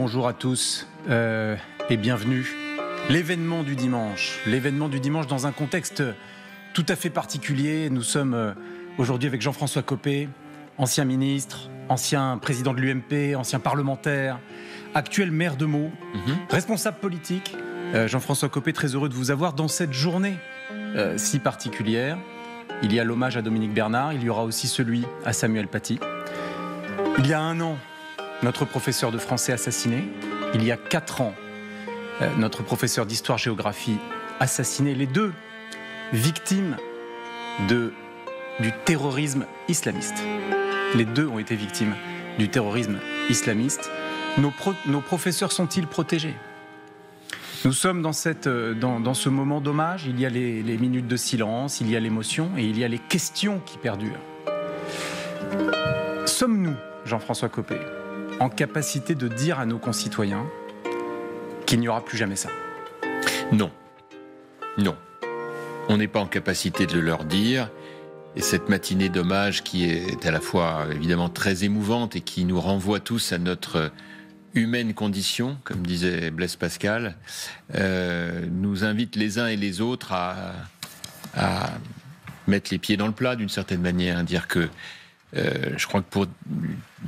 bonjour à tous et bienvenue. L'événement du dimanche dans un contexte tout à fait particulier. Nous sommes aujourd'hui avec Jean-François Copé, ancien ministre, ancien président de l'UMP, ancien parlementaire, actuel maire de Meaux, responsable politique. Jean-François Copé, très heureux de vous avoir dans cette journée si particulière. Il y a l'hommage à Dominique Bernard, il y aura aussi celui à Samuel Paty. Il y a 1 an, notre professeur de français assassiné. Il y a 4 ans, notre professeur d'histoire-géographie assassiné. Les deux victimes du terrorisme islamiste. Les deux ont été victimes du terrorisme islamiste. Nos professeurs sont-ils protégés ? Nous sommes dans ce moment d'hommage. Il y a les minutes de silence, il y a l'émotion et il y a les questions qui perdurent. Sommes-nous, Jean-François Copé, en capacité de dire à nos concitoyens qu'il n'y aura plus jamais ça ? Non. On n'est pas en capacité de leur dire. Et cette matinée d'hommage qui est à la fois évidemment très émouvante et qui nous renvoie tous à notre humaine condition, comme disait Blaise Pascal, nous invite les uns et les autres à mettre les pieds dans le plat d'une certaine manière, à dire que je crois que pour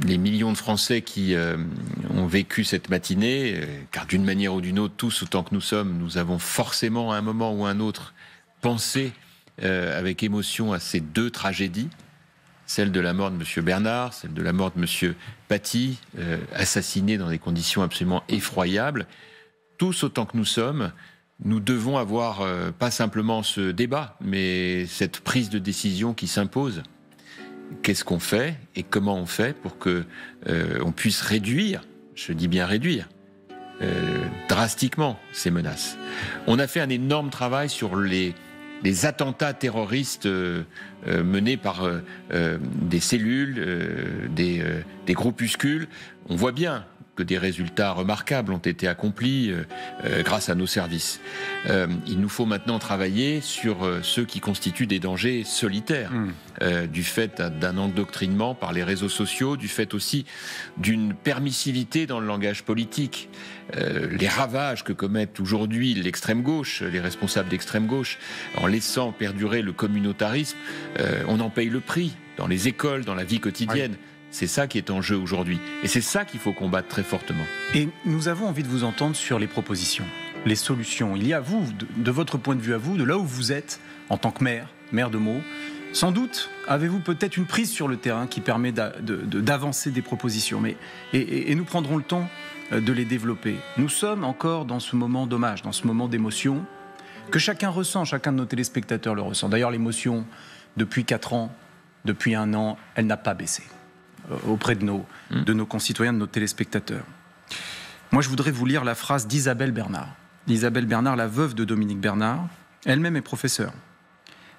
les millions de Français qui ont vécu cette matinée, car d'une manière ou d'une autre, tous autant que nous sommes, nous avons forcément à un moment ou à un autre pensé avec émotion à ces deux tragédies, celle de la mort de M. Bernard, celle de la mort de M. Paty, assassinés dans des conditions absolument effroyables. Tous autant que nous sommes, nous devons avoir pas simplement ce débat, mais cette prise de décision qui s'impose. Qu'est-ce qu'on fait et comment on fait pour que on puisse réduire, je dis bien réduire, drastiquement ces menaces. On a fait un énorme travail sur les attentats terroristes menés par des cellules, des groupuscules. On voit bien que des résultats remarquables ont été accomplis grâce à nos services. Il nous faut maintenant travailler sur ceux qui constituent des dangers solitaires, du fait d'un endoctrinement par les réseaux sociaux, du fait aussi d'une permissivité dans le langage politique. Les ravages que commettent aujourd'hui l'extrême gauche, les responsables d'extrême gauche, en laissant perdurer le communautarisme, on en paye le prix dans les écoles, dans la vie quotidienne. Oui. C'est ça qui est en jeu aujourd'hui. Et c'est ça qu'il faut combattre très fortement. Et nous avons envie de vous entendre sur les propositions, les solutions. Il y a vous, de votre point de vue à vous, de là où vous êtes, en tant que maire de Meaux, sans doute avez-vous peut-être une prise sur le terrain qui permet d'avancer des propositions. Et nous prendrons le temps de les développer. Nous sommes encore dans ce moment d'hommage, dans ce moment d'émotion, que chacun ressent, chacun de nos téléspectateurs le ressent. D'ailleurs, l'émotion, depuis 4 ans, depuis 1 an, elle n'a pas baissé auprès de nos concitoyens, de nos téléspectateurs. Moi, je voudrais vous lire la phrase d'Isabelle Bernard. Isabelle Bernard, la veuve de Dominique Bernard, elle-même est professeure.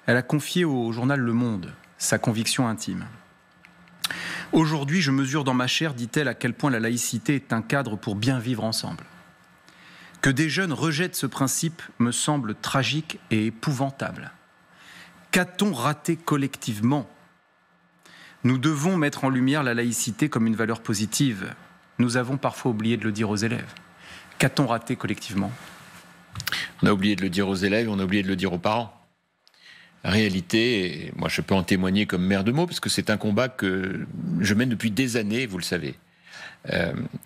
Elle a confié au journal Le Monde sa conviction intime. « Aujourd'hui, je mesure dans ma chair, dit-elle, à quel point la laïcité est un cadre pour bien vivre ensemble. Que des jeunes rejettent ce principe me semble tragique et épouvantable. Qu'a-t-on raté collectivement ? Nous devons mettre en lumière la laïcité comme une valeur positive. Nous avons parfois oublié de le dire aux élèves. Qu'a-t-on raté collectivement ? On a oublié de le dire aux élèves, on a oublié de le dire aux parents. La réalité, et moi je peux en témoigner comme maire de Meaux, parce que c'est un combat que je mène depuis des années, vous le savez.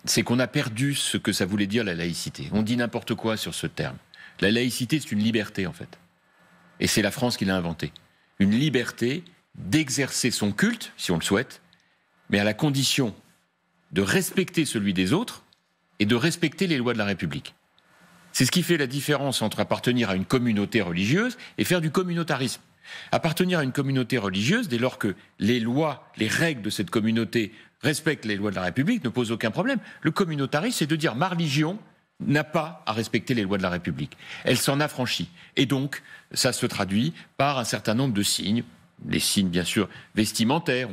C'est qu'on a perdu ce que ça voulait dire la laïcité. On dit n'importe quoi sur ce terme. La laïcité, c'est une liberté en fait. Et c'est la France qui l'a inventée. Une liberté d'exercer son culte, si on le souhaite, mais à la condition de respecter celui des autres et de respecter les lois de la République. C'est ce qui fait la différence entre appartenir à une communauté religieuse et faire du communautarisme. Appartenir à une communauté religieuse, dès lors que les lois, les règles de cette communauté respectent les lois de la République, ne pose aucun problème. Le communautarisme, c'est de dire ma religion n'a pas à respecter les lois de la République. Elle s'en affranchit. Et donc, ça se traduit par un certain nombre de signes. Les signes, bien sûr, vestimentaires,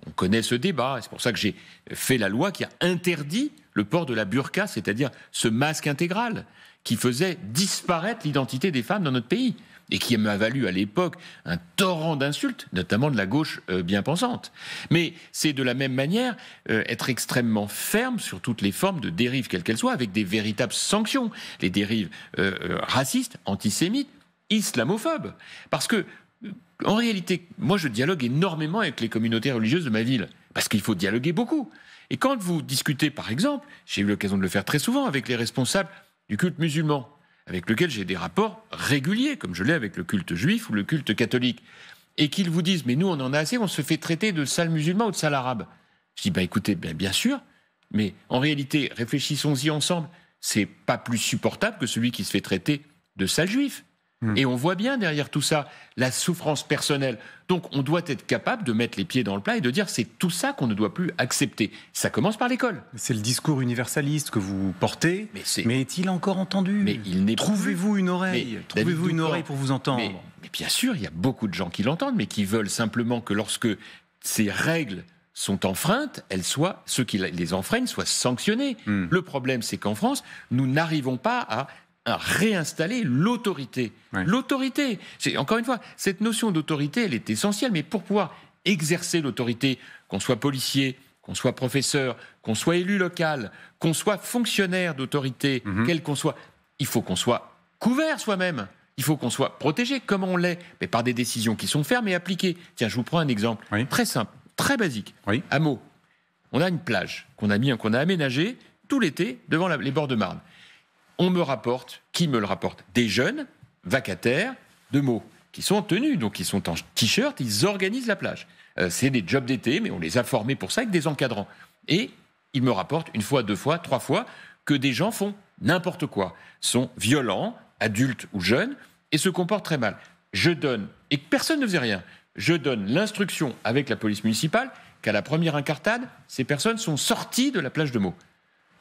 on connaît ce débat, c'est pour ça que j'ai fait la loi qui a interdit le port de la burqa, c'est-à-dire ce masque intégral qui faisait disparaître l'identité des femmes dans notre pays. et qui m'a valu à l'époque un torrent d'insultes, notamment de la gauche bien pensante. Mais c'est de la même manière être extrêmement ferme sur toutes les formes de dérives, quelles qu'elles soient, avec des véritables sanctions. Les dérives racistes, antisémites, islamophobes. Parce que, en réalité, moi je dialogue énormément avec les communautés religieuses de ma ville, parce qu'il faut dialoguer beaucoup. Et quand vous discutez, par exemple, j'ai eu l'occasion de le faire très souvent avec les responsables du culte musulman, avec lequel j'ai des rapports réguliers, comme je l'ai avec le culte juif ou le culte catholique, et qu'ils vous disent « mais nous on en a assez, on se fait traiter de sale musulman ou de sale arabe ». Je dis « écoutez, bien sûr, mais en réalité, réfléchissons-y ensemble, c'est pas plus supportable que celui qui se fait traiter de sale juif ». Et on voit bien derrière tout ça la souffrance personnelle. Donc on doit être capable de mettre les pieds dans le plat et de dire c'est tout ça qu'on ne doit plus accepter. Ça commence par l'école. C'est le discours universaliste que vous portez, mais est-il encore entendu? Mais il n'est Trouvez-vous une oreille, trouvez-vous une oreille pour vous entendre. Mais bien sûr, il y a beaucoup de gens qui l'entendent, mais qui veulent simplement que lorsque ces règles sont enfreintes, ceux qui les enfreignent soient sanctionnés. Le problème, c'est qu'en France, nous n'arrivons pas à réinstaller l'autorité. Ouais. L'autorité, encore une fois, cette notion d'autorité, elle est essentielle, mais pour pouvoir exercer l'autorité, qu'on soit policier, qu'on soit professeur, qu'on soit élu local, qu'on soit fonctionnaire d'autorité, quel qu'on soit, il faut qu'on soit couvert soi-même. Il faut qu'on soit protégé, comme on l'est, mais par des décisions qui sont fermes et appliquées. Tiens, je vous prends un exemple très simple, très basique. À Meaux, on a une plage qu'on a aménagée tout l'été devant les bords de Marne. Qui me le rapporte? Des jeunes vacataires de Meaux, qui sont en tenue, donc ils sont en t-shirt, ils organisent la plage. C'est des jobs d'été, mais on les a formés pour ça avec des encadrants. Et ils me rapportent une fois, deux fois, trois fois que des gens font n'importe quoi, sont violents, adultes ou jeunes, et se comportent très mal. Et personne ne faisait rien, je donne l'instruction avec la police municipale qu'à la première incartade, ces personnes sont sorties de la plage de Meaux.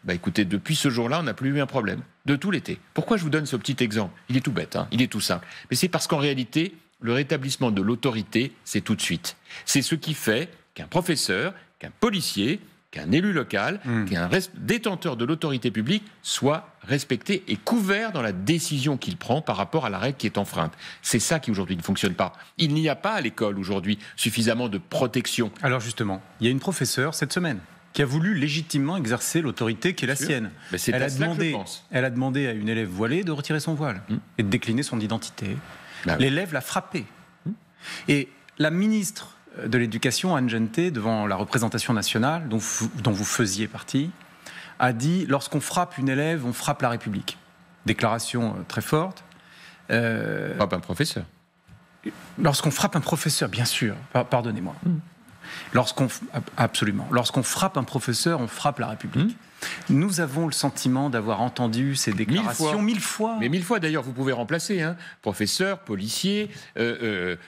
Écoutez, depuis ce jour-là, on n'a plus eu un problème, de tout l'été. Pourquoi je vous donne ce petit exemple? Il est tout bête, il est tout simple. Mais c'est parce qu'en réalité, le rétablissement de l'autorité, c'est tout de suite. C'est ce qui fait qu'un professeur, qu'un policier, qu'un élu local, qu'un détenteur de l'autorité publique soit respecté et couvert dans la décision qu'il prend par rapport à la règle qui est enfreinte. C'est ça qui aujourd'hui ne fonctionne pas. Il n'y a pas à l'école aujourd'hui suffisamment de protection. Alors justement, il y a une professeure cette semaine qui a voulu légitimement exercer l'autorité qui est la sienne. Elle a demandé à une élève voilée de retirer son voile et de décliner son identité. L'élève l'a frappée. Et la ministre de l'Éducation, Anne Genté, devant la représentation nationale, dont vous faisiez partie, a dit « Lorsqu'on frappe une élève, on frappe la République ». Déclaration très forte. Frappe un professeur. Lorsqu'on frappe un professeur, bien sûr, pardonnez-moi. Absolument. Lorsqu'on frappe un professeur, on frappe la République. Nous avons le sentiment d'avoir entendu ces déclarations mille fois. Mais 1000 fois, d'ailleurs, vous pouvez remplacer. Professeur, policier,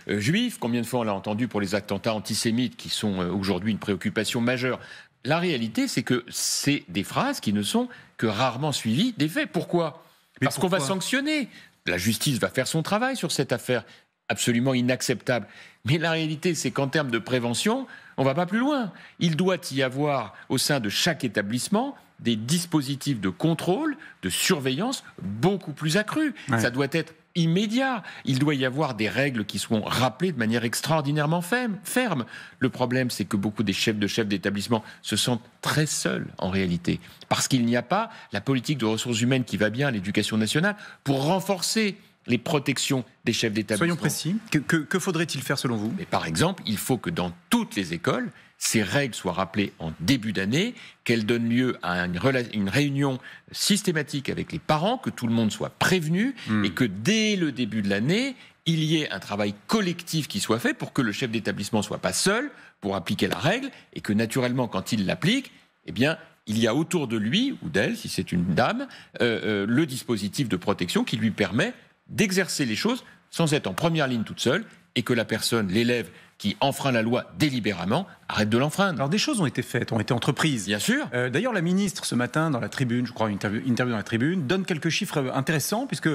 juif. Combien de fois on l'a entendu pour les attentats antisémites qui sont aujourd'hui une préoccupation majeure? La réalité, c'est que c'est des phrases qui ne sont que rarement suivies des faits. Pourquoi? Parce qu'on va sanctionner. La justice va faire son travail sur cette affaire absolument inacceptable. Mais la réalité, c'est qu'en termes de prévention, on ne va pas plus loin. Il doit y avoir, au sein de chaque établissement, des dispositifs de contrôle, de surveillance beaucoup plus accrus. Ouais. Ça doit être immédiat. Il doit y avoir des règles qui seront rappelées de manière extraordinairement ferme. Le problème, c'est que beaucoup des chefs d'établissement se sentent très seuls, en réalité, parce qu'il n'y a pas la politique de ressources humaines qui va bien à l'éducation nationale pour renforcer les protections des chefs d'établissement. Soyons précis. Que faudrait-il faire selon vous? Mais par exemple, il faut que dans toutes les écoles, ces règles soient rappelées en début d'année, qu'elles donnent lieu à une réunion systématique avec les parents, que tout le monde soit prévenu et que dès le début de l'année, il y ait un travail collectif qui soit fait pour que le chef d'établissement ne soit pas seul pour appliquer la règle et que naturellement, quand il l'applique, eh bien, il y a autour de lui ou d'elle, si c'est une dame, le dispositif de protection qui lui permet d'exercer les choses sans être en première ligne toute seule et que la personne, l'élève qui enfreint la loi délibérément, arrête de l'enfreindre. Alors des choses ont été faites, ont été entreprises. Bien sûr. D'ailleurs, la ministre, ce matin, dans la tribune, je crois, une interview dans la tribune, donne quelques chiffres intéressants, puisque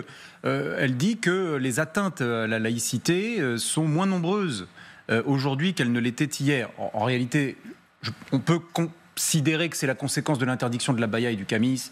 elle dit que les atteintes à la laïcité sont moins nombreuses aujourd'hui qu'elles ne l'étaient hier. En réalité, on peut considérer que c'est la conséquence de l'interdiction de l'abaya et du camis.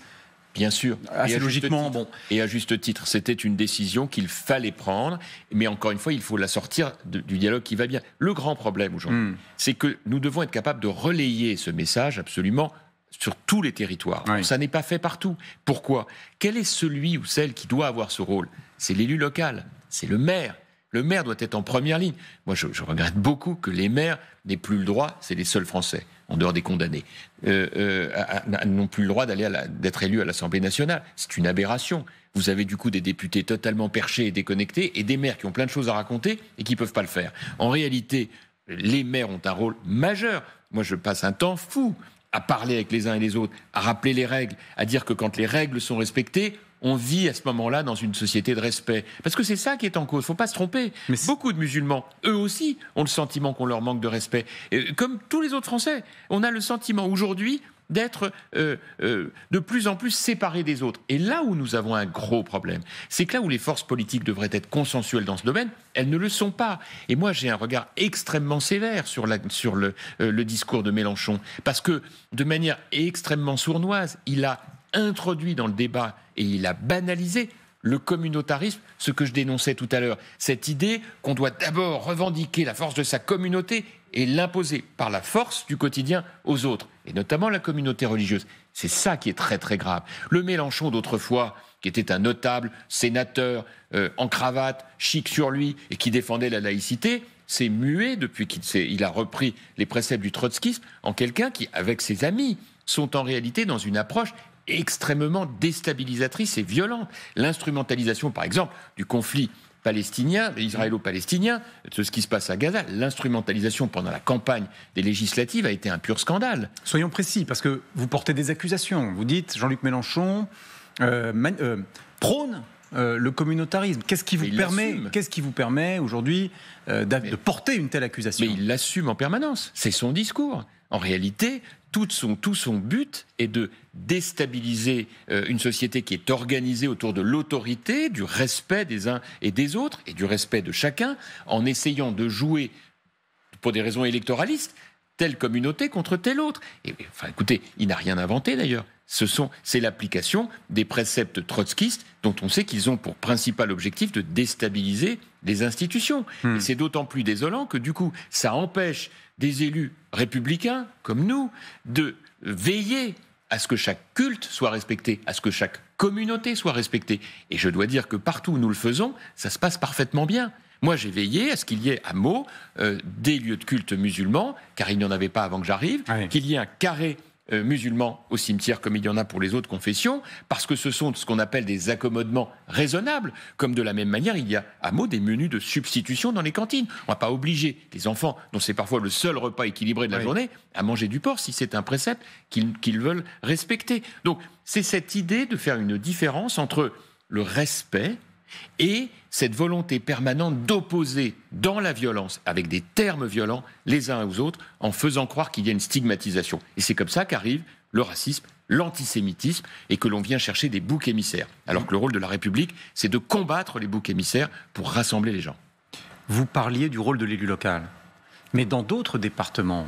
Bien sûr. Assez logiquement, bon. Et à juste titre, c'était une décision qu'il fallait prendre, mais encore une fois, il faut la sortir du dialogue qui va bien. Le grand problème aujourd'hui, c'est que nous devons être capables de relayer ce message absolument sur tous les territoires. Oui. Ça n'est pas fait partout. Pourquoi ? Quel est celui ou celle qui doit avoir ce rôle ? C'est l'élu local, c'est le maire. Le maire doit être en première ligne. Moi, je regrette beaucoup que les maires n'aient plus le droit, c'est les seuls Français, en dehors des condamnés, n'ont plus le droit d'être élus à l'Assemblée nationale. C'est une aberration. Vous avez du coup des députés totalement perchés et déconnectés, et des maires qui ont plein de choses à raconter et qui ne peuvent pas le faire. En réalité, les maires ont un rôle majeur. Moi, je passe un temps fou à parler avec les uns et les autres, à rappeler les règles, à dire que quand les règles sont respectées, on vit à ce moment-là dans une société de respect. Parce que c'est ça qui est en cause, il ne faut pas se tromper. Mais beaucoup de musulmans, eux aussi, ont le sentiment qu'on leur manque de respect. Et comme tous les autres Français, on a le sentiment aujourd'hui d'être de plus en plus séparés des autres. Et là où nous avons un gros problème, c'est que là où les forces politiques devraient être consensuelles dans ce domaine, elles ne le sont pas. Et moi, j'ai un regard extrêmement sévère sur le discours de Mélenchon, parce que de manière extrêmement sournoise, il a introduit dans le débat et il a banalisé le communautarisme, ce que je dénonçais tout à l'heure. Cette idée qu'on doit d'abord revendiquer la force de sa communauté et l'imposer par la force du quotidien aux autres, et notamment la communauté religieuse. C'est ça qui est très très grave. Le Mélenchon d'autrefois, qui était un notable sénateur en cravate, chic sur lui, et qui défendait la laïcité, s'est mué depuis qu'il a repris les préceptes du trotskisme en quelqu'un qui, avec ses amis, sont en réalité dans une approche extrêmement déstabilisatrice et violente. L'instrumentalisation, par exemple, du conflit palestinien, israélo-palestinien, de ce qui se passe à Gaza, l'instrumentalisation pendant la campagne des législatives a été un pur scandale. Soyons précis, parce que vous portez des accusations. Vous dites, Jean-Luc Mélenchon prône le communautarisme. Qu'est-ce qui vous permet aujourd'hui de porter une telle accusation ? Mais il l'assume en permanence. C'est son discours. En réalité, tout son but est de déstabiliser une société qui est organisée autour de l'autorité, du respect des uns et des autres, et du respect de chacun, en essayant de jouer, pour des raisons électoralistes, telle communauté contre telle autre. Et, enfin, écoutez, il n'a rien inventé d'ailleurs. C'est l'application des préceptes trotskistes dont on sait qu'ils ont pour principal objectif de déstabiliser les institutions. Et c'est d'autant plus désolant que du coup, ça empêche des élus républicains comme nous de veiller à ce que chaque culte soit respecté, à ce que chaque communauté soit respectée. Et je dois dire que partout où nous le faisons, ça se passe parfaitement bien. Moi, j'ai veillé à ce qu'il y ait à Meaux des lieux de culte musulmans, car il n'y en avait pas avant que j'arrive, qu'il y ait un carré musulmans au cimetière comme il y en a pour les autres confessions, parce que ce sont ce qu'on appelle des accommodements raisonnables, comme de la même manière il y a à Meaux des menus de substitution dans les cantines. On ne va pas obliger les enfants, dont c'est parfois le seul repas équilibré de la journée, à manger du porc si c'est un précepte qu'ils veulent respecter. Donc c'est cette idée de faire une différence entre le respect et cette volonté permanente d'opposer dans la violence, avec des termes violents, les uns aux autres, en faisant croire qu'il y a une stigmatisation. Et c'est comme ça qu'arrive le racisme, l'antisémitisme, et que l'on vient chercher des boucs émissaires. Alors que le rôle de la République, c'est de combattre les boucs émissaires pour rassembler les gens. Vous parliez du rôle de l'élu local. Mais dans d'autres départements,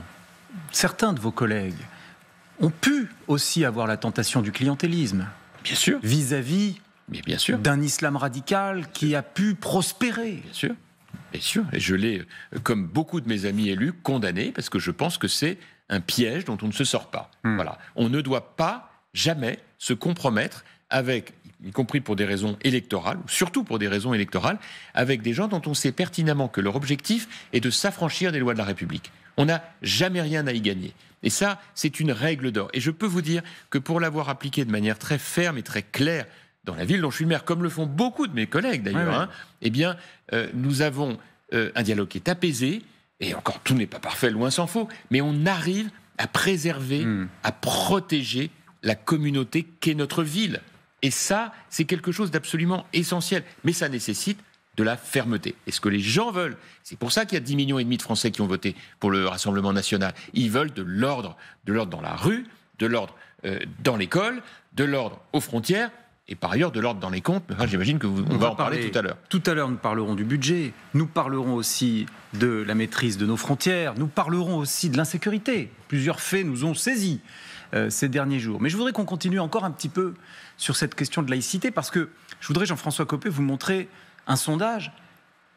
certains de vos collègues ont pu aussi avoir la tentation du clientélisme. Bien sûr. Vis-à-vis mais bien sûr. d'un islam radical qui a pu prospérer. Bien sûr. Bien sûr. Et je l'ai, comme beaucoup de mes amis élus, condamné, parce que je pense que c'est un piège dont on ne se sort pas. Voilà. On ne doit pas jamais se compromettre avec, y compris pour des raisons électorales, ou surtout pour des raisons électorales, avec des gens dont on sait pertinemment que leur objectif est de s'affranchir des lois de la République. On n'a jamais rien à y gagner. Et ça, c'est une règle d'or. Et je peux vous dire que pour l'avoir appliqué de manière très ferme et très claire dans la ville dont je suis le maire, comme le font beaucoup de mes collègues d'ailleurs, eh bien, nous avons un dialogue qui est apaisé, et encore tout n'est pas parfait, loin s'en faut, mais on arrive à préserver, à protéger la communauté qu'est notre ville. Et ça, c'est quelque chose d'absolument essentiel. Mais ça nécessite de la fermeté. Et ce que les gens veulent, c'est pour ça qu'il y a 10,5 millions de Français qui ont voté pour le Rassemblement national. Ils veulent de l'ordre dans la rue, de l'ordre dans l'école, de l'ordre aux frontières, et par ailleurs de l'ordre dans les comptes. Enfin, j'imagine que on va en parler tout à l'heure. Tout à l'heure, nous parlerons du budget, nous parlerons aussi de la maîtrise de nos frontières, nous parlerons aussi de l'insécurité. Plusieurs faits nous ont saisis. ces derniers jours. Mais je voudrais qu'on continue encore un petit peu sur cette question de laïcité, parce que je voudrais, Jean-François Copé, vous montrer un sondage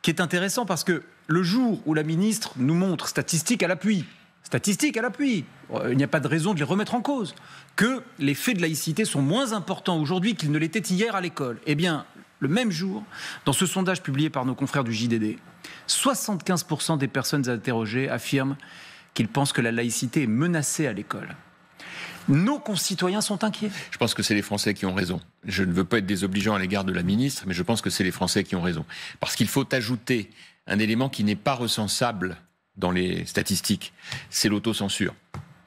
qui est intéressant, parce que le jour où la ministre nous montre, statistiques à l'appui, il n'y a pas de raison de les remettre en cause, que les faits de laïcité sont moins importants aujourd'hui qu'ils ne l'étaient hier à l'école. Eh bien, le même jour, dans ce sondage publié par nos confrères du JDD, 75% des personnes interrogées affirment qu'ils pensent que la laïcité est menacée à l'école. Nos concitoyens sont inquiets. Je pense que c'est les Français qui ont raison. Je ne veux pas être désobligeant à l'égard de la ministre, mais je pense que c'est les Français qui ont raison. Parce qu'il faut ajouter un élément qui n'est pas recensable dans les statistiques, c'est l'autocensure.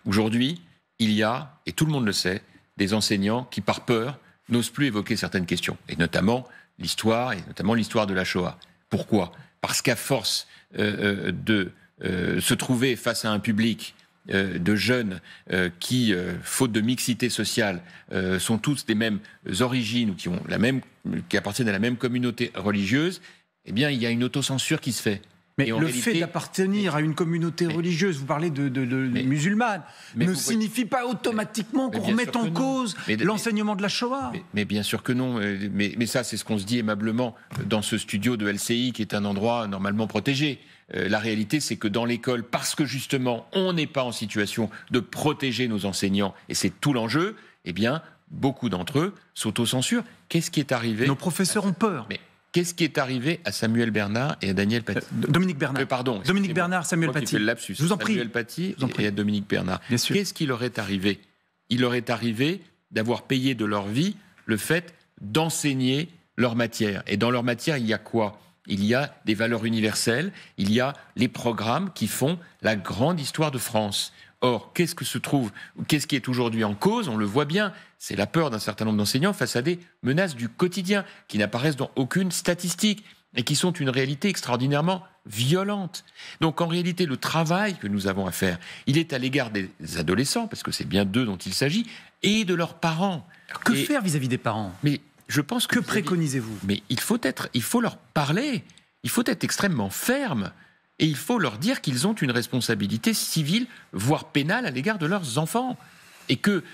Aujourd'hui, il y a, et tout le monde le sait, des enseignants qui, par peur, n'osent plus évoquer certaines questions, et notamment l'histoire de la Shoah. Pourquoi ? Parce qu'à force de se trouver face à un public de jeunes qui, faute de mixité sociale, sont tous des mêmes origines ou qui appartiennent à la même communauté religieuse, eh bien, il y a une autocensure qui se fait. Mais le fait d'appartenir à une communauté religieuse, vous parlez de musulmane, ne signifie pas automatiquement qu'on remette en cause l'enseignement de la Shoah. Mais bien sûr que non. Mais ça, c'est ce qu'on se dit aimablement dans ce studio de LCI, qui est un endroit normalement protégé. La réalité, c'est que dans l'école, parce que justement, on n'est pas en situation de protéger nos enseignants, et c'est tout l'enjeu, eh bien, beaucoup d'entre eux s'autocensurent. Qu'est-ce qui est arrivé ? Nos professeurs ont peur. Qu'est-ce qui est arrivé à Samuel Bernard et à Daniel Paty ? Dominique Bernard. Dominique Bernard, Samuel Paty. Je le lapsus. Je vous en prie. Samuel Paty et à Dominique Bernard. Bien sûr. Qu'est-ce qui leur est arrivé ? Il leur est arrivé d'avoir payé de leur vie le fait d'enseigner leur matière. Et dans leur matière, il y a quoi ? Il y a des valeurs universelles, il y a les programmes qui font la grande histoire de France. Or, qu'est-ce qui est aujourd'hui en cause ? On le voit bien, c'est la peur d'un certain nombre d'enseignants face à des menaces du quotidien qui n'apparaissent dans aucune statistique et qui sont une réalité extraordinairement violente. Donc, en réalité, le travail que nous avons à faire, il est à l'égard des adolescents, parce que c'est bien d'eux dont il s'agit, et de leurs parents. Que faire vis-à-vis des parents ? Mais je pense que préconisez-vous ? Mais il faut leur parler, il faut être extrêmement ferme. Et il faut leur dire qu'ils ont une responsabilité civile, voire pénale, à l'égard de leurs enfants. Et que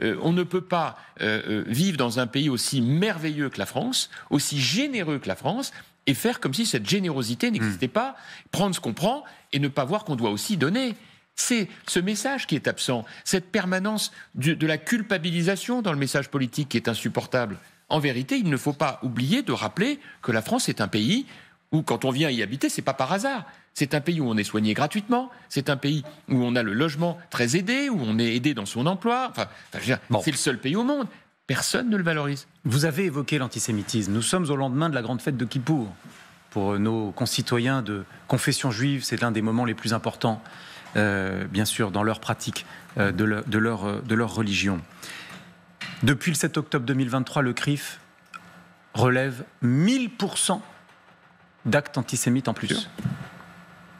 on ne peut pas vivre dans un pays aussi merveilleux que la France, aussi généreux que la France, et faire comme si cette générosité n'existait pas, prendre ce qu'on prend et ne pas voir qu'on doit aussi donner. C'est ce message qui est absent, cette permanence de la culpabilisation dans le message politique qui est insupportable. En vérité, il ne faut pas oublier de rappeler que la France est un pays où, quand on vient y habiter, c'est pas par hasard. C'est un pays où on est soigné gratuitement, c'est un pays où on a le logement très aidé, où on est aidé dans son emploi. C'est le seul pays au monde. Personne ne le valorise. Vous avez évoqué l'antisémitisme. Nous sommes au lendemain de la grande fête de Kippour. Pour nos concitoyens de confession juive, c'est l'un des moments les plus importants, bien sûr, dans leur pratique de leur religion. Depuis le 7 octobre 2023, le CRIF relève 1000% d'actes antisémites en plus.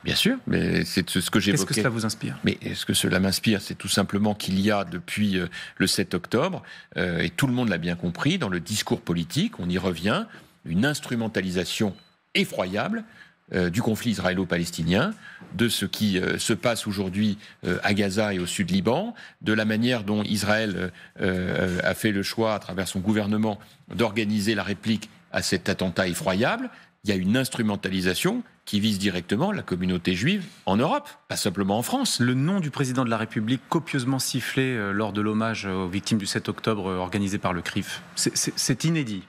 Bien sûr, mais c'est ce que j'évoquais. Qu'est-ce que cela vous inspire ? Mais ce que cela m'inspire, c'est tout simplement qu'il y a depuis le 7 octobre, et tout le monde l'a bien compris, dans le discours politique, on y revient, une instrumentalisation effroyable du conflit israélo-palestinien, de ce qui se passe aujourd'hui à Gaza et au sud Liban, de la manière dont Israël a fait le choix, à travers son gouvernement, d'organiser la réplique à cet attentat effroyable. Il y a une instrumentalisation qui vise directement la communauté juive en Europe, pas simplement en France. Le nom du président de la République copieusement sifflé lors de l'hommage aux victimes du 7 octobre organisé par le CRIF. C'est inédit.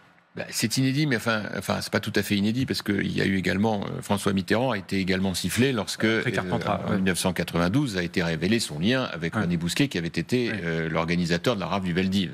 C'est inédit, mais enfin, c'est pas tout à fait inédit, parce qu'il y a eu également, François Mitterrand a été également sifflé lorsque, en 1992, a été révélé son lien avec René Bousquet, qui avait été l'organisateur de la rafle du Veldiv.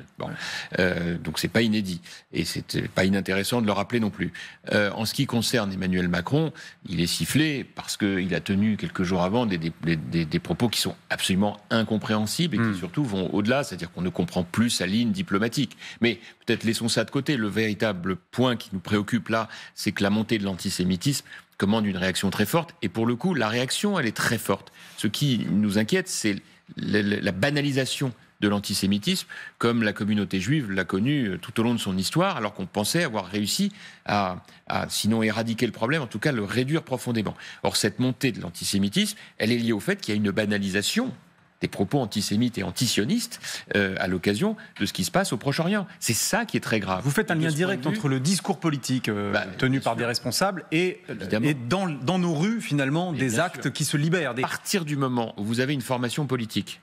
Donc c'est pas inédit, et c'est pas inintéressant de le rappeler non plus. En ce qui concerne Emmanuel Macron, il est sifflé parce qu'il a tenu quelques jours avant des propos qui sont absolument incompréhensibles et qui surtout vont au-delà, c'est-à-dire qu'on ne comprend plus sa ligne diplomatique. Mais peut-être laissons ça de côté. Le véritable point qui nous préoccupe là, c'est que la montée de l'antisémitisme commande une réaction très forte. Et pour le coup, la réaction, elle est très forte. Ce qui nous inquiète, c'est la banalisation de l'antisémitisme, comme la communauté juive l'a connu tout au long de son histoire, alors qu'on pensait avoir réussi à sinon éradiquer le problème, en tout cas le réduire profondément. Or, cette montée de l'antisémitisme, elle est liée au fait qu'il y a une banalisation des propos antisémites et antisionistes à l'occasion de ce qui se passe au Proche-Orient. C'est ça qui est très grave. Vous faites un lien direct entre le discours politique tenu par des responsables et dans nos rues, finalement, des actes qui se libèrent. À partir du moment où vous avez une formation politique,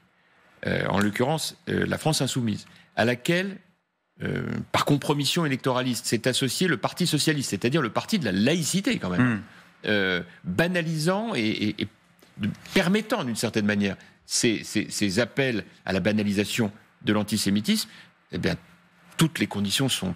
en l'occurrence la France Insoumise, à laquelle, par compromission électoraliste, s'est associé le Parti Socialiste, c'est-à-dire le parti de la laïcité quand même, banalisant et permettant d'une certaine manière ces appels à la banalisation de l'antisémitisme, eh bien, toutes les conditions sont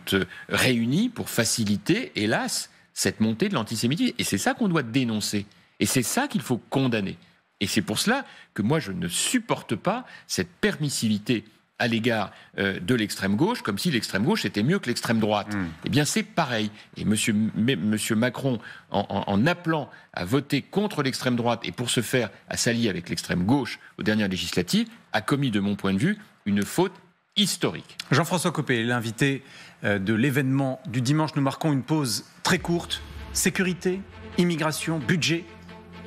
réunies pour faciliter, hélas, cette montée de l'antisémitisme. Et c'est ça qu'on doit dénoncer. Et c'est ça qu'il faut condamner. Et c'est pour cela que moi, je ne supporte pas cette permissivité à l'égard de l'extrême gauche, comme si l'extrême gauche était mieux que l'extrême droite. Eh bien, c'est pareil. Et monsieur Macron, en appelant à voter contre l'extrême droite et pour ce faire à s'allier avec l'extrême gauche aux dernières législatives, a commis, de mon point de vue, une faute historique. Jean-François Copé, l'invité de l'événement du dimanche. Nous marquons une pause très courte. Sécurité, immigration, budget.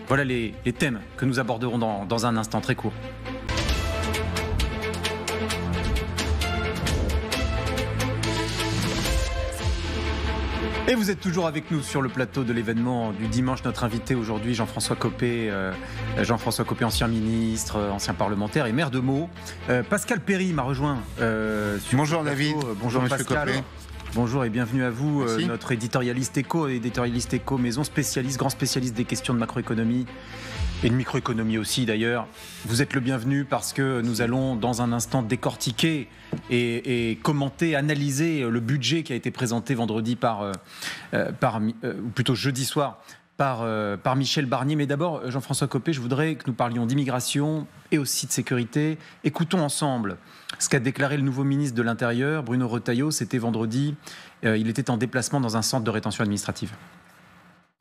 Voilà les thèmes que nous aborderons dans un instant très court. Et vous êtes toujours avec nous sur le plateau de l'événement du dimanche. Notre invité aujourd'hui, Jean-François Copé, ancien ministre, ancien parlementaire et maire de Meaux. Pascal Perry m'a rejoint. Bonjour David. Bonjour Pascal. Copé. Bonjour et bienvenue à vous, notre éditorialiste éco maison, grand spécialiste des questions de macroéconomie et de microéconomie aussi d'ailleurs. Vous êtes le bienvenu parce que nous allons dans un instant décortiquer et commenter, analyser le budget qui a été présenté vendredi ou plutôt jeudi soir par Michel Barnier. Mais d'abord, Jean-François Copé, je voudrais que nous parlions d'immigration et aussi de sécurité. Écoutons ensemble ce qu'a déclaré le nouveau ministre de l'Intérieur, Bruno Retailleau. C'était vendredi. Il était en déplacement dans un centre de rétention administrative.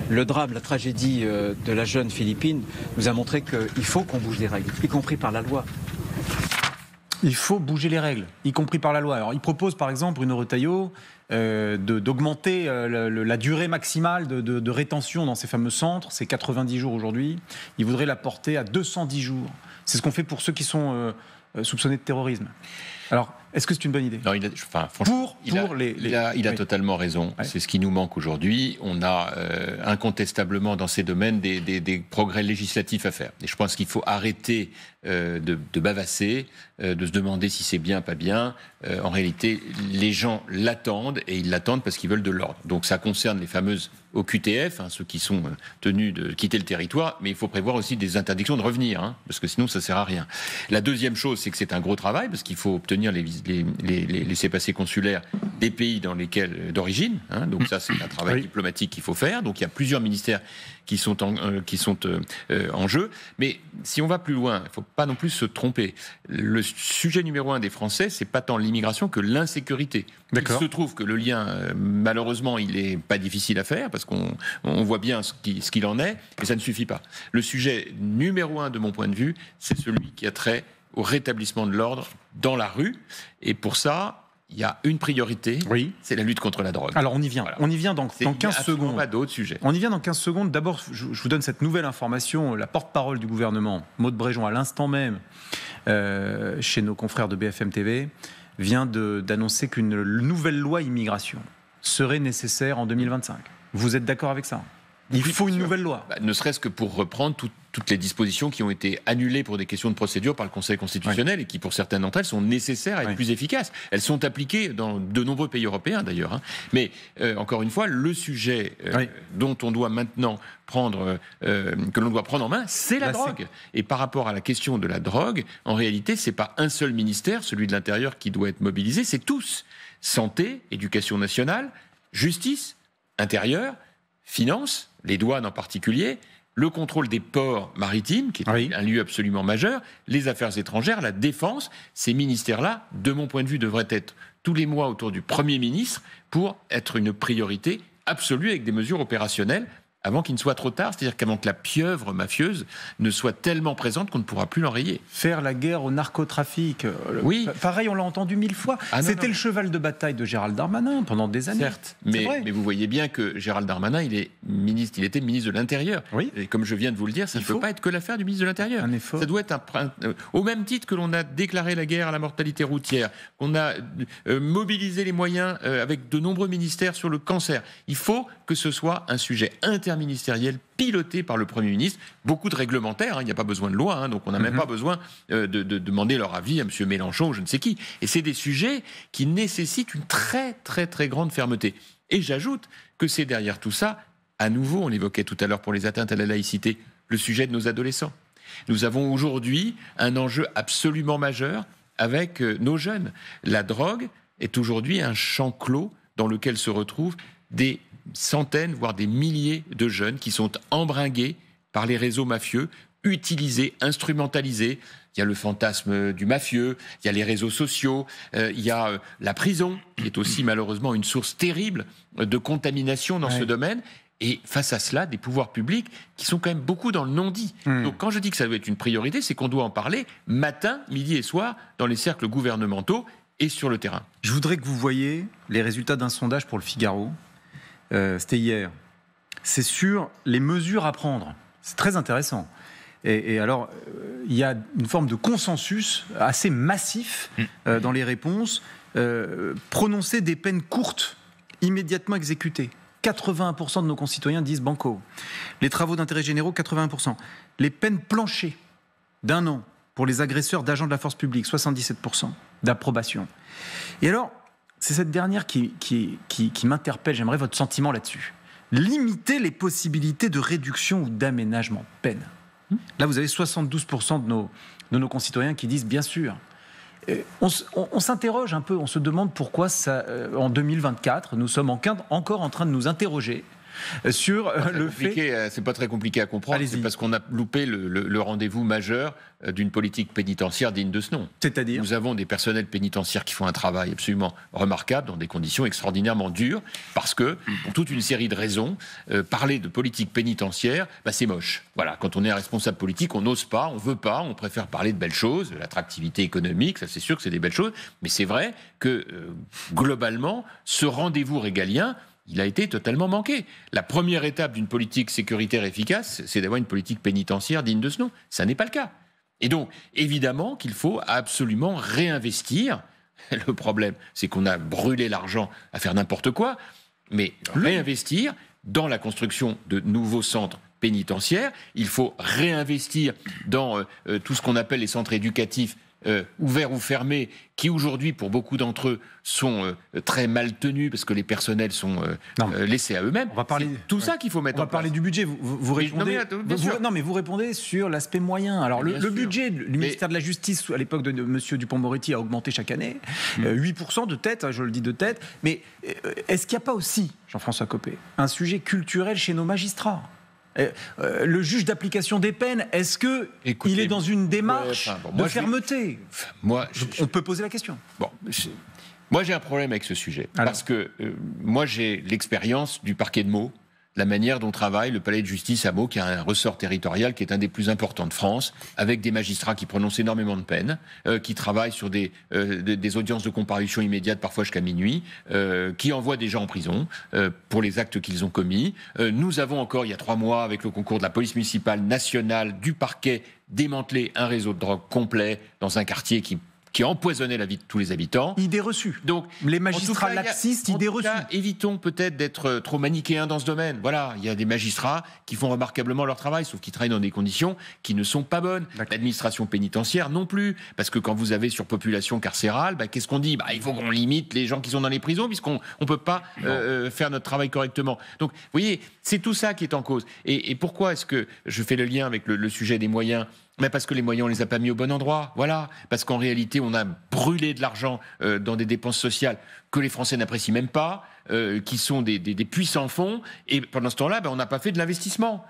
Le drame, la tragédie de la jeune Philippine nous a montré qu'il faut qu'on bouge les règles, y compris par la loi. Il faut bouger les règles, y compris par la loi. Alors, il propose par exemple, Bruno Retailleau, d'augmenter la durée maximale de rétention dans ces fameux centres. C'est 90 jours aujourd'hui. Il voudrait la porter à 210 jours. C'est ce qu'on fait pour ceux qui sont soupçonnés de terrorisme. Alors, est-ce que c'est une bonne idée ? Non, il a totalement raison. Ouais. C'est ce qui nous manque aujourd'hui. On a incontestablement dans ces domaines des progrès législatifs à faire. Et je pense qu'il faut arrêter de bavasser, de se demander si c'est bien, pas bien. En réalité, les gens l'attendent et ils l'attendent parce qu'ils veulent de l'ordre. Donc ça concerne les fameuses OQTF, ceux qui sont tenus de quitter le territoire, mais il faut prévoir aussi des interdictions de revenir, parce que sinon ça ne sert à rien. La deuxième chose, c'est que c'est un gros travail, parce qu'il faut obtenir les laissez-passer consulaires des pays d'origine. Donc ça, c'est un travail diplomatique qu'il faut faire. Donc il y a plusieurs ministères qui sont en jeu. Mais si on va plus loin, il ne faut pas non plus se tromper. Le sujet numéro 1 des Français, c'est pas tant l'immigration que l'insécurité. Il se trouve que le lien, malheureusement, il n'est pas difficile à faire, parce qu'on voit bien ce qu'il en est, mais ça ne suffit pas. Le sujet numéro 1, de mon point de vue, c'est celui qui a trait au rétablissement de l'ordre dans la rue. Et pour ça, il y a une priorité, c'est la lutte contre la drogue. Alors on y vient, voilà. On y vient dans 15 secondes. Pas d'autres sujets. On y vient dans 15 secondes. D'abord, je vous donne cette nouvelle information. La porte-parole du gouvernement, Maud Bréjon, à l'instant même, chez nos confrères de BFM TV, vient d'annoncer qu'une nouvelle loi immigration serait nécessaire en 2025. Vous êtes d'accord avec ça ? Il faut une nouvelle loi. Ne serait-ce que pour reprendre toutes les dispositions qui ont été annulées pour des questions de procédure par le Conseil constitutionnel et qui, pour certaines d'entre elles, sont nécessaires à être plus efficaces. Elles sont appliquées dans de nombreux pays européens, d'ailleurs. Mais, encore une fois, le sujet dont on doit maintenant que l'on doit prendre en main, c'est la drogue. Et par rapport à la question de la drogue, en réalité, c'est pas un seul ministère, celui de l'Intérieur, qui doit être mobilisé, c'est tous. Santé, éducation nationale, justice, intérieur, finances, les douanes en particulier, le contrôle des ports maritimes, qui est un lieu absolument majeur, les affaires étrangères, la défense. Ces ministères-là, de mon point de vue, devraient être tous les mois autour du Premier ministre pour être une priorité absolue avec des mesures opérationnelles avant qu'il ne soit trop tard, c'est-à-dire qu'avant que la pieuvre mafieuse ne soit tellement présente qu'on ne pourra plus l'enrayer. Faire la guerre au narcotrafic. Pareil, on l'a entendu 1000 fois. C'était le cheval de bataille de Gérald Darmanin pendant des années. Certes, mais vous voyez bien que Gérald Darmanin, il est ministre, il était ministre de l'Intérieur. Oui. Et comme je viens de vous le dire, ça ne peut pas être que l'affaire du ministre de l'Intérieur. Un effort. Ça doit être au même titre que l'on a déclaré la guerre à la mortalité routière, qu'on a mobilisé les moyens avec de nombreux ministères sur le cancer. Il faut que ce soit un sujet interministériel piloté par le Premier ministre. Beaucoup de réglementaires, il n'y a pas besoin de loi, donc on n'a même pas besoin de demander leur avis à M. Mélenchon ou je ne sais qui. Et c'est des sujets qui nécessitent une très très très grande fermeté. Et j'ajoute que c'est derrière tout ça, à nouveau, on l'évoquait tout à l'heure pour les atteintes à la laïcité, le sujet de nos adolescents. Nous avons aujourd'hui un enjeu absolument majeur avec nos jeunes. La drogue est aujourd'hui un champ clos dans lequel se retrouvent des centaines, voire des milliers de jeunes qui sont embringués par les réseaux mafieux, utilisés, instrumentalisés. Il y a le fantasme du mafieux, il y a les réseaux sociaux, il y a la prison, qui est aussi malheureusement une source terrible de contamination dans ce domaine. Et face à cela, des pouvoirs publics qui sont quand même beaucoup dans le non-dit. Donc quand je dis que ça doit être une priorité, c'est qu'on doit en parler matin, midi et soir dans les cercles gouvernementaux et sur le terrain. Je voudrais que vous voyiez les résultats d'un sondage pour le Figaro. C'était hier. C'est sur les mesures à prendre. C'est très intéressant. Et alors, il y a une forme de consensus assez massif dans les réponses. Prononcer des peines courtes, immédiatement exécutées. 81% de nos concitoyens disent banco. Les travaux d'intérêt généraux, 81%. Les peines planchées d'1 an pour les agresseurs d'agents de la force publique, 77% d'approbation. Et alors, c'est cette dernière qui m'interpelle. J'aimerais votre sentiment là-dessus. Limiter les possibilités de réduction ou d'aménagement de peine. Là, vous avez 72% de nos concitoyens qui disent bien sûr. On s'interroge un peu, on se demande pourquoi en 2024, nous sommes encore en train de nous interroger sur le fait... C'est pas très compliqué à comprendre, Allez-y. c'est parce qu'on a loupé le rendez-vous majeur d'une politique pénitentiaire digne de ce nom. C'est-à-dire ? Nous avons des personnels pénitentiaires qui font un travail absolument remarquable dans des conditions extraordinairement dures, parce que, pour toute une série de raisons, parler de politique pénitentiaire, c'est moche. Voilà, quand on est un responsable politique, on n'ose pas, on veut pas, on préfère parler de belles choses, de l'attractivité économique, ça c'est sûr que c'est des belles choses, mais c'est vrai que, globalement, ce rendez-vous régalien, il a été totalement manqué. La première étape d'une politique sécuritaire efficace, c'est d'avoir une politique pénitentiaire digne de ce nom. Ça n'est pas le cas. Et donc, évidemment qu'il faut absolument réinvestir. Le problème, c'est qu'on a brûlé l'argent à faire n'importe quoi, mais réinvestir dans la construction de nouveaux centres pénitentiaires. Il faut réinvestir dans tout ce qu'on appelle les centres éducatifs ouverts ou fermés, qui aujourd'hui, pour beaucoup d'entre eux, sont très mal tenus parce que les personnels sont laissés à eux-mêmes. On va parler tout ça qu'il faut mettre en place. On va parler du budget. Vous répondez. Mais vous répondez sur l'aspect moyen. Alors le budget du ministère de la Justice à l'époque de M. Dupond-Moretti a augmenté chaque année, 8% de tête. Je le dis de tête. Mais est-ce qu'il n'y a pas aussi, Jean-François Copé, un sujet culturel chez nos magistrats ? Le juge d'application des peines, est-ce qu'il est dans une démarche de fermeté ? On peut poser la question. Moi, j'ai un problème avec ce sujet. Parce que moi, j'ai l'expérience du parquet de Meaux, la manière dont travaille le palais de justice à Meaux, qui a un ressort territorial qui est un des plus importants de France, avec des magistrats qui prononcent énormément de peines, qui travaillent sur des audiences de comparution immédiate, parfois jusqu'à minuit, qui envoient des gens en prison pour les actes qu'ils ont commis. Nous avons encore, il y a 3 mois, avec le concours de la police municipale nationale, du parquet, démantelé un réseau de drogue complet dans un quartier qui empoisonnait la vie de tous les habitants. Idée reçue. Donc, les magistrats laxistes, idée reçue. Évitons peut-être d'être trop manichéens dans ce domaine. Voilà, il y a des magistrats qui font remarquablement leur travail, sauf qu'ils travaillent dans des conditions qui ne sont pas bonnes. L'administration pénitentiaire non plus, parce que quand vous avez surpopulation carcérale, qu'est-ce qu'on dit ? Il faut qu'on limite les gens qui sont dans les prisons, puisqu'on ne peut pas faire notre travail correctement. Donc, vous voyez, c'est tout ça qui est en cause. Et pourquoi est-ce que je fais le lien avec le sujet des moyens ? Mais parce que les moyens, on les a pas mis au bon endroit. Voilà. Parce qu'en réalité, on a brûlé de l'argent dans des dépenses sociales que les Français n'apprécient même pas, qui sont des puits sans fond. Et pendant ce temps-là, on n'a pas fait de l'investissement.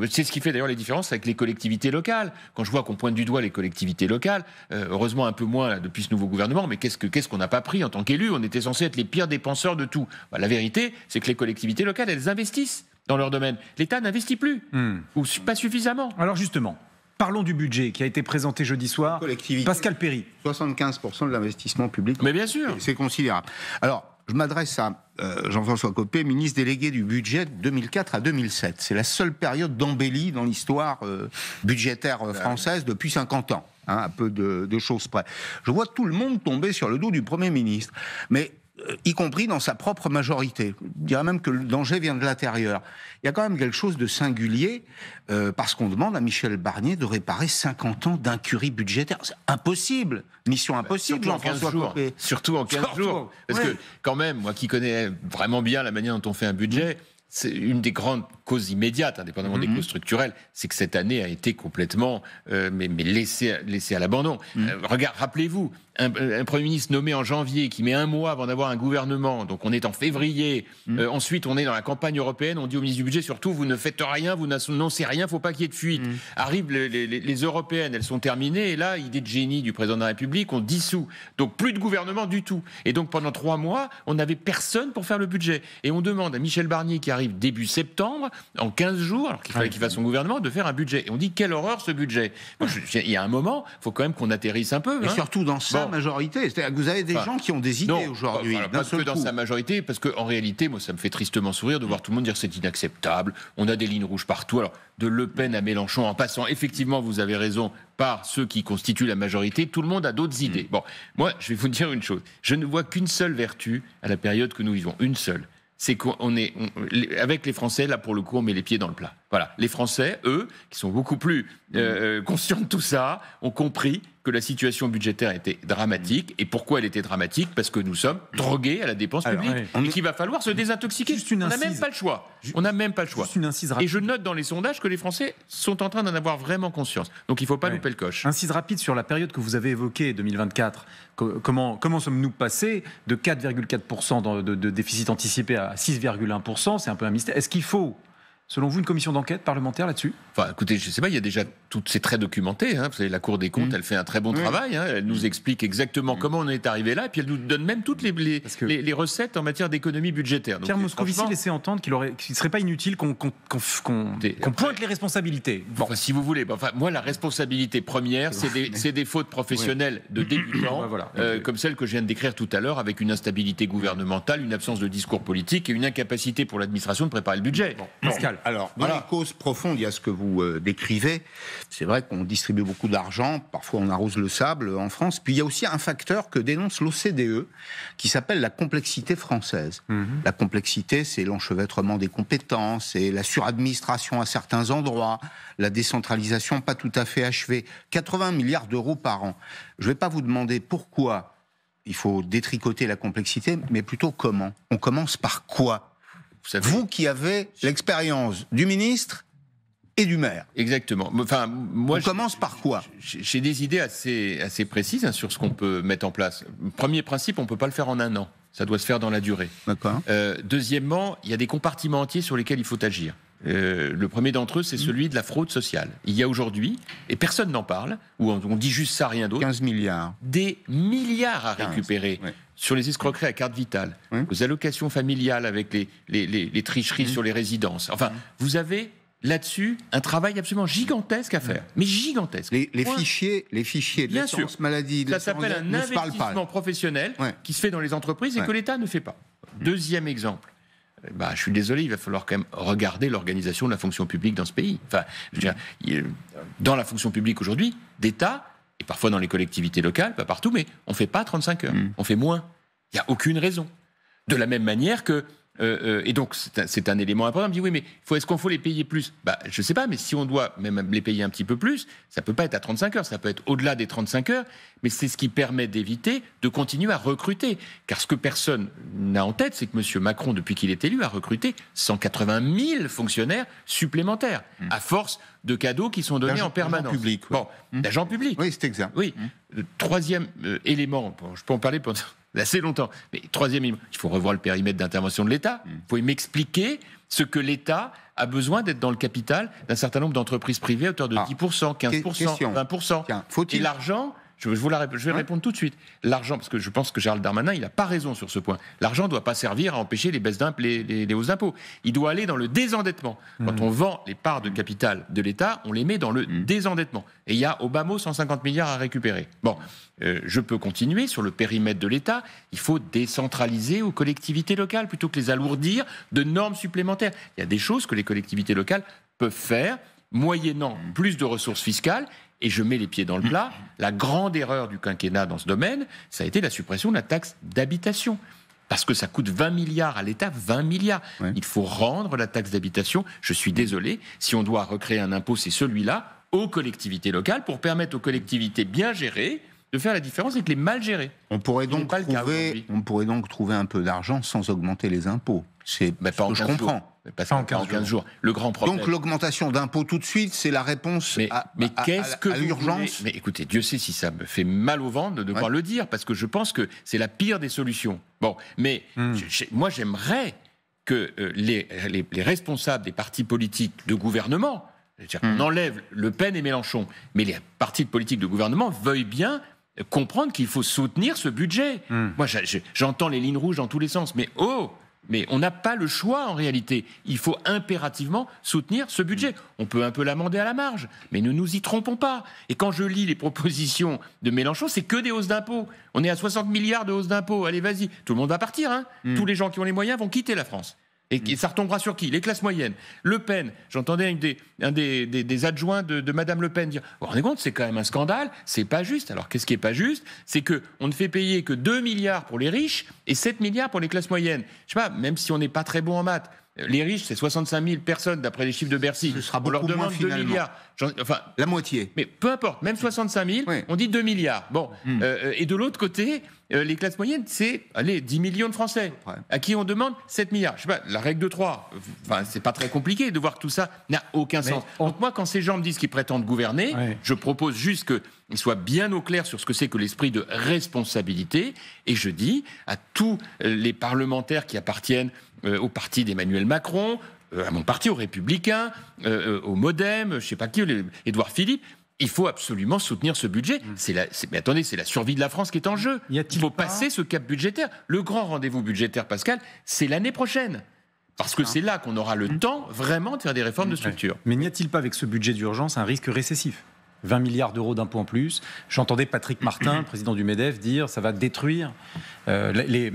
C'est ce qui fait d'ailleurs les différences avec les collectivités locales. Quand je vois qu'on pointe du doigt les collectivités locales, heureusement un peu moins là, depuis ce nouveau gouvernement, mais qu'est-ce qu'on n'a pas pris en tant qu'élus ? On était censé être les pires dépenseurs de tout. La vérité, c'est que les collectivités locales, elles investissent dans leur domaine. L'État n'investit plus, ou pas suffisamment. Alors justement, parlons du budget qui a été présenté jeudi soir. Pascal Perry. 75% de l'investissement public. Mais bien sûr. C'est considérable. Alors, je m'adresse à Jean-François Copé, ministre délégué du budget de 2004 à 2007. C'est la seule période d'embellie dans l'histoire budgétaire française depuis 50 ans, hein, à peu de choses près. Je vois tout le monde tomber sur le dos du Premier ministre, mais y compris dans sa propre majorité. Je dirais même que le danger vient de l'intérieur. Il y a quand même quelque chose de singulier, parce qu'on demande à Michel Barnier de réparer 50 ans d'incurie budgétaire. C'est impossible. Mission impossible, Jean-François Copé. Surtout en 15 jours. Parce que, quand même, moi qui connais vraiment bien la manière dont on fait un budget, c'est une des grandes causes immédiates, indépendamment des causes structurelles, c'est que cette année a été complètement laissée à l'abandon. Rappelez-vous, un Premier ministre nommé en janvier, qui met un mois avant d'avoir un gouvernement, donc on est en février, ensuite on est dans la campagne européenne, on dit au ministre du budget, surtout vous ne faites rien, vous n'annoncez rien, il ne faut pas qu'il y ait de fuite. Arrivent les européennes, elles sont terminées, et là, idée de génie du président de la République, on dissout. Donc plus de gouvernement du tout. Et donc pendant 3 mois, on n'avait personne pour faire le budget. Et on demande à Michel Barnier, qui arrive début septembre, en 15 jours, alors qu'il fallait qu'il fasse son gouvernement, de faire un budget. Et on dit, quelle horreur ce budget. Il y a un moment, il faut quand même qu'on atterrisse un peu. Et surtout dans sa majorité. C'est-à-dire que vous avez des gens qui ont des idées aujourd'hui. Pas que dans sa majorité, parce qu'en réalité, moi, ça me fait tristement sourire de voir tout le monde dire c'est inacceptable, on a des lignes rouges partout. Alors, de Le Pen à Mélenchon, en passant, effectivement, vous avez raison, par ceux qui constituent la majorité, tout le monde a d'autres idées. Bon, moi, je vais vous dire une chose. Je ne vois qu'une seule vertu à la période que nous vivons. Une seule. C'est avec les Français, là, pour le coup, on met les pieds dans le plat. Voilà. Les Français, eux, qui sont beaucoup plus conscients de tout ça, ont compris que la situation budgétaire était dramatique. Et pourquoi elle était dramatique ? Parce que nous sommes drogués à la dépense publique. Et qu'il va falloir se désintoxiquer. On n'a même pas le choix. On n'a même pas le choix. Et je note dans les sondages que les Français sont en train d'en avoir vraiment conscience. Donc il ne faut pas louper le coche. Incise rapide sur la période que vous avez évoquée, 2024. Comment sommes-nous passés de 4,4% de déficit anticipé à 6,1%? C'est un peu un mystère. Est-ce qu'il faut, selon vous, une commission d'enquête parlementaire là-dessus? Enfin, écoutez, je ne sais pas, il y a déjà c'est très documenté. Vous savez, la Cour des comptes, elle fait un très bon travail. Elle nous explique exactement comment on est arrivé là, et puis elle nous donne même toutes les recettes en matière d'économie budgétaire. Pierre Moscovici laissait entendre qu'il ne serait pas inutile qu'on pointe les responsabilités. Enfin, si vous voulez. Enfin, moi, la responsabilité première, c'est des fautes professionnelles de débutants, comme celle que je viens de décrire tout à l'heure, avec une instabilité gouvernementale, une absence de discours politique et une incapacité pour l'administration de préparer le budget. Pascal. Alors, dans les causes profondes, il y a ce que vous décrivez. C'est vrai qu'on distribue beaucoup d'argent, parfois on arrose le sable en France. Puis il y a aussi un facteur que dénonce l'OCDE, qui s'appelle la complexité française. La complexité, c'est l'enchevêtrement des compétences, et la suradministration à certains endroits, la décentralisation pas tout à fait achevée. 80 milliards d'euros par an. Je ne vais pas vous demander pourquoi il faut détricoter la complexité, mais plutôt comment. On commence par quoi ? Vous qui avez l'expérience du ministre et du maire. Exactement. Enfin, moi, on commence par quoi ? J'ai des idées assez précises sur ce qu'on peut mettre en place. Premier principe, on ne peut pas le faire en un an. Ça doit se faire dans la durée. D'accord. Deuxièmement, il y a des compartiments entiers sur lesquels il faut agir. Le premier d'entre eux, c'est celui de la fraude sociale. Il y a aujourd'hui, et personne n'en parle, ou on dit juste ça, rien d'autre. 15 milliards. Des milliards à récupérer sur les escroqueries à carte vitale, aux allocations familiales avec les tricheries sur les résidences. Enfin, vous avez là-dessus un travail absolument gigantesque à faire. Mais gigantesque. Les fichiers de l'assurance maladie. Ça s'appelle un investissement professionnel qui se fait dans les entreprises et que l'État ne fait pas. Deuxième exemple. Je suis désolé, il va falloir quand même regarder l'organisation de la fonction publique dans ce pays. Enfin, je veux dire, dans la fonction publique aujourd'hui, d'État, et parfois dans les collectivités locales, pas partout, mais on ne fait pas 35 heures, on fait moins. Il n'y a aucune raison. De la même manière que... et donc, c'est un élément important. On me dit, oui, mais est-ce qu'on faut les payer plus ? Je ne sais pas, mais si on doit même les payer un petit peu plus, ça ne peut pas être à 35 heures, ça peut être au-delà des 35 heures, mais c'est ce qui permet d'éviter de continuer à recruter. Car ce que personne n'a en tête, c'est que M. Macron, depuis qu'il est élu, a recruté 180 000 fonctionnaires supplémentaires, à force de cadeaux qui sont donnés en permanence. D'agents publics. Oui, c'est exact. Oui. Le troisième élément, je peux en parler pendant assez longtemps, mais troisième élément, il faut revoir le périmètre d'intervention de l'État. Vous pouvez m'expliquer ce que l'État a besoin d'être dans le capital d'un certain nombre d'entreprises privées à hauteur de 10%, 15%, 20%. Et l'argent, je vais répondre tout de suite. L'argent, parce que je pense que Gérald Darmanin, il n'a pas raison sur ce point. L'argent ne doit pas servir à empêcher les hausses d'impôts. Il doit aller dans le désendettement. Quand on vend les parts de capital de l'État, on les met dans le désendettement. Et il y a au bas mot 150 milliards à récupérer. Bon, je peux continuer sur le périmètre de l'État. Il faut décentraliser aux collectivités locales plutôt que les alourdir de normes supplémentaires. Il y a des choses que les collectivités locales peuvent faire moyennant plus de ressources fiscales. Et je mets les pieds dans le plat. La grande erreur du quinquennat dans ce domaine, ça a été la suppression de la taxe d'habitation. Parce que ça coûte 20 milliards à l'État, 20 milliards. Ouais. Il faut rendre la taxe d'habitation. Je suis désolé, si on doit recréer un impôt, c'est celui-là, aux collectivités locales, pour permettre aux collectivités bien gérées de faire la différence avec les mal gérées. On pourrait donc trouver un peu d'argent sans augmenter les impôts. C'est ce que je comprends. Pas en 15 jours. Le grand problème. Donc l'augmentation d'impôts tout de suite, c'est la réponse à l'urgence. Mais écoutez, Dieu sait si ça me fait mal au ventre de devoir le dire, parce que je pense que c'est la pire des solutions. Bon, mais moi j'aimerais que les responsables des partis politiques de gouvernement, c'est-à-dire qu'on enlève Le Pen et Mélenchon, mais les partis politiques de gouvernement veuillent bien comprendre qu'il faut soutenir ce budget. Moi j'entends les lignes rouges dans tous les sens, mais mais on n'a pas le choix en réalité. Il faut impérativement soutenir ce budget. On peut un peu l'amender à la marge, mais ne nous y trompons pas. Et quand je lis les propositions de Mélenchon, c'est que des hausses d'impôts. On est à 60 milliards de hausses d'impôts. Allez, vas-y. Tout le monde va partir. Hein. Tous les gens qui ont les moyens vont quitter la France. Et ça retombera sur qui? Les classes moyennes. Le Pen, j'entendais un des adjoints de Madame Le Pen dire « Vous vous rendez compte, c'est quand même un scandale, c'est pas juste. » Alors qu'est-ce qui est pas juste? C'est qu'on ne fait payer que 2 milliards pour les riches et 7 milliards pour les classes moyennes. Je sais pas, même si on n'est pas très bon en maths, les riches, c'est 65 000 personnes d'après les chiffres de Bercy. Ce sera on leur demande moins, 2 milliards. Enfin, la moitié. Mais peu importe, même 65 000, on dit 2 milliards. Bon, et de l'autre côté, les classes moyennes, c'est 10 millions de Français, à qui on demande 7 milliards. Je sais pas, la règle de 3, c'est pas très compliqué de voir que tout ça n'a aucun sens. Donc moi, quand ces gens me disent qu'ils prétendent gouverner, je propose juste qu'ils soient bien au clair sur ce que c'est que l'esprit de responsabilité, et je dis à tous les parlementaires qui appartiennent au parti d'Emmanuel Macron, à mon parti, aux Républicains, au MoDem, je sais pas qui, Édouard Philippe, il faut absolument soutenir ce budget. Mais attendez, c'est la survie de la France qui est en jeu. Il faut passer ce cap budgétaire. Le grand rendez-vous budgétaire, Pascal, c'est l'année prochaine. Parce que c'est là qu'on aura le temps vraiment de faire des réformes de structure. Mais n'y a-t-il pas avec ce budget d'urgence un risque récessif ? 20 milliards d'euros d'impôts en plus. J'entendais Patrick Martin, président du MEDEF, dire ça va détruire les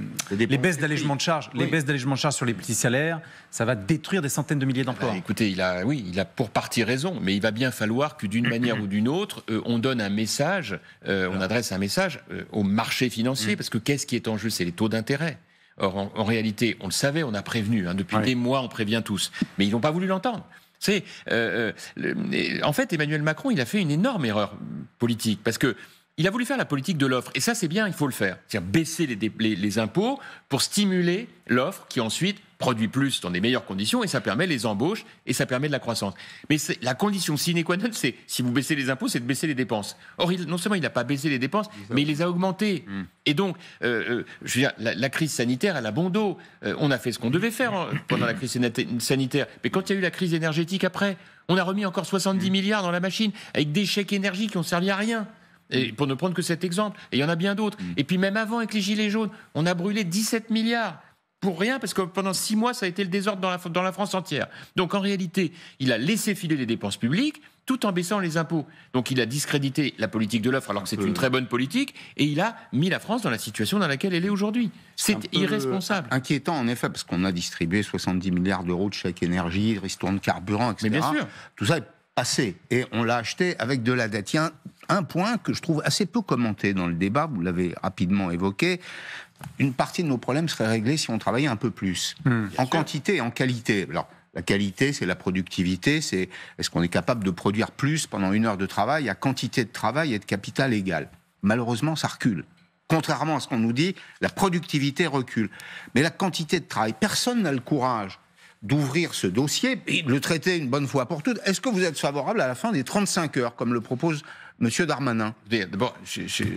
baisses d'allègement de charges. Les baisses d'allègement de charges sur les petits salaires, ça va détruire des centaines de milliers d'emplois. Écoutez, il a pour partie raison, mais il va bien falloir que d'une manière ou d'une autre, on donne un message, on adresse un message au marché financier, parce que qu'est-ce qui est en jeu? C'est les taux d'intérêt. Or, en réalité, on le savait, on a prévenu, depuis des mois, on prévient tous, mais ils n'ont pas voulu l'entendre. En fait, Emmanuel Macron, il a fait une énorme erreur politique, parce que il a voulu faire la politique de l'offre, et ça c'est bien, il faut le faire. C'est-à-dire baisser les impôts pour stimuler l'offre qui ensuite produit plus dans des meilleures conditions, et ça permet les embauches, et ça permet de la croissance. Mais la condition sine qua non, c'est, si vous baissez les impôts, c'est de baisser les dépenses. Or, non seulement il n'a pas baissé les dépenses, mais il les a augmentées. Et donc, je veux dire, la crise sanitaire, elle a bon dos. On a fait ce qu'on devait faire pendant la crise sanitaire. Mais quand il y a eu la crise énergétique après, on a remis encore 70 milliards dans la machine, avec des chèques énergie qui n'ont servi à rien. Et pour ne prendre que cet exemple. Et il y en a bien d'autres. Et puis même avant, avec les Gilets jaunes, on a brûlé 17 milliards. Pour rien, parce que pendant 6 mois, ça a été le désordre dans la France entière. Donc en réalité, il a laissé filer les dépenses publiques tout en baissant les impôts. Donc il a discrédité la politique de l'offre alors que c'est une très bonne politique, et il a mis la France dans la situation dans laquelle elle est aujourd'hui. C'est irresponsable. Inquiétant en effet, parce qu'on a distribué 70 milliards d'euros de chèques énergie, ristournes de carburant, etc. Mais bien sûr. Tout ça est passé, et on l'a acheté avec de la dette. Il y a un point que je trouve assez peu commenté dans le débat, vous l'avez rapidement évoqué. Une partie de nos problèmes serait réglée si on travaillait un peu plus, en quantité et en qualité. Alors, la qualité, c'est la productivité, c'est est-ce qu'on est capable de produire plus pendant 1 heure de travail à quantité de travail et de capital égal. Malheureusement, ça recule. Contrairement à ce qu'on nous dit, la productivité recule. Mais la quantité de travail, personne n'a le courage d'ouvrir ce dossier et de le traiter une bonne fois pour toutes. Est-ce que vous êtes favorable à la fin des 35 heures, comme le propose Monsieur Darmanin? D'abord,